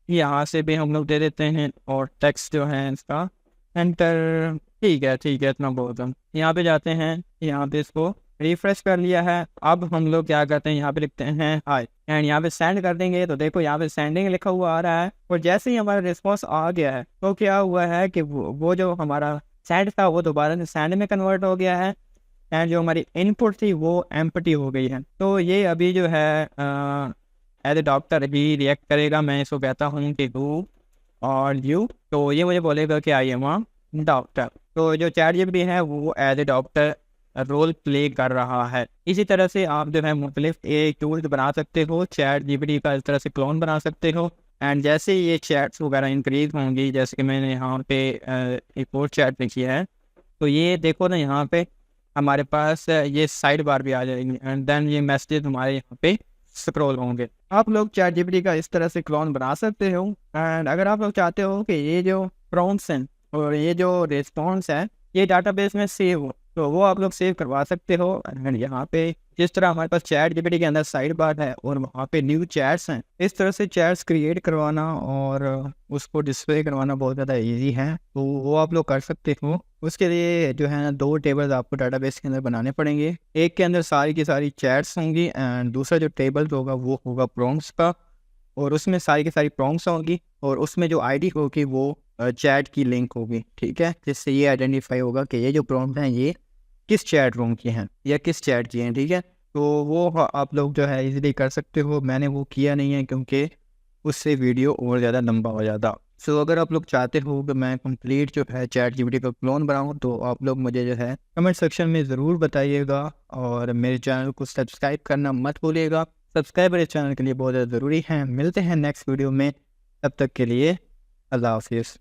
Speaker 1: यहाँ से भी हम लोग दे देते हैं, और टेक्स्ट जो है इसका एंटर। ठीक है, इतना बहुत हम यहाँ पे जाते हैं, यहाँ पे इसको रिफ्रेश कर लिया है। अब हम लोग क्या करते हैं, यहाँ पे लिखते हैं हाय, एंड यहाँ पे सेंड कर देंगे। तो देखो यहाँ पे सेंडिंग लिखा हुआ आ रहा है, और जैसे ही हमारा रिस्पॉन्स आ गया है तो क्या हुआ है कि वो जो हमारा सेंड था वो दोबारा से सेंड में कन्वर्ट हो गया है, एंड जो हमारी इनपुट थी वो एम्प्टी हो गई है। तो ये अभी जो है एज ए डॉक्टर भी रिएक्ट करेगा। मैं इसको कहता हूँ कि हु आर यू, तो ये मुझे बोलेगा कि आई एम अ डॉक्टर। तो जो चैट जीपीटी है वो as a doctor role play कर रहा है। इसी तरह से आप जो है मुख्तलिफ एक टूल्स बना सकते हो, चैट जीपीटी का इस तरह से क्लोन बना सकते हो। एंड जैसे ये चैट्स वगैरह इंक्रीज होंगी, जैसे कि मैंने यहाँ पे एक और चैट लिखी है, तो ये देखो ना यहाँ पे हमारे पास ये साइड बार भी आ जाएगी एंड देन ये मैसेजेस हमारे यहाँ पे स्क्रॉल होंगे। आप लोग चैट जीपीटी का इस तरह से क्लोन बना सकते हो। एंड अगर आप लोग चाहते हो कि ये जो प्रॉम्प्ट्स हैं और ये जो रिस्पॉन्स है ये डाटाबेस में सेव हो, तो वो आप लोग सेव करवा सकते हो। एंड यहाँ पे जिस तरह हमारे पास चैट जीपीटी के अंदर साइड बार है और वहाँ पे न्यू चैट्स हैं, इस तरह से चैट्स क्रिएट करवाना और उसको डिस्प्ले करवाना बहुत ज़्यादा इजी है, तो वो आप लोग कर सकते हो। उसके लिए जो है ना 2 टेबल्स आपको डाटाबेस के अंदर बनाने पड़ेंगे। एक के अंदर सारी की सारी चैट्स होंगी एंड दूसरा जो टेबल होगा वो होगा प्रॉम्प्ट्स का, और उसमें सारी की सारी प्रॉम्प्ट्स होंगी और उसमें जो आईडी होगी वो चैट की लिंक होगी, ठीक है, जिससे ये आइडेंटिफाई होगा कि ये जो प्रॉम्प्ट हैं ये किस चैट रूम की हैं या किस चैट की हैं, ठीक है। तो वो आप लोग जो है इजीली कर सकते हो। मैंने वो किया नहीं है क्योंकि उससे वीडियो और ज़्यादा लंबा हो जाता। सो अगर आप लोग चाहते हो कि मैं कंप्लीट जो है चैट जीपीटी का क्लोन बनाऊँ, तो आप लोग मुझे जो है कमेंट सेक्शन में ज़रूर बताइएगा और मेरे चैनल को सब्सक्राइब करना मत भूलिएगा। सब्सक्राइब मेरे चैनल के लिए बहुत ज़्यादा ज़रूरी है। मिलते हैं नेक्स्ट वीडियो में, तब तक के लिए अल्लाह हाफिज़।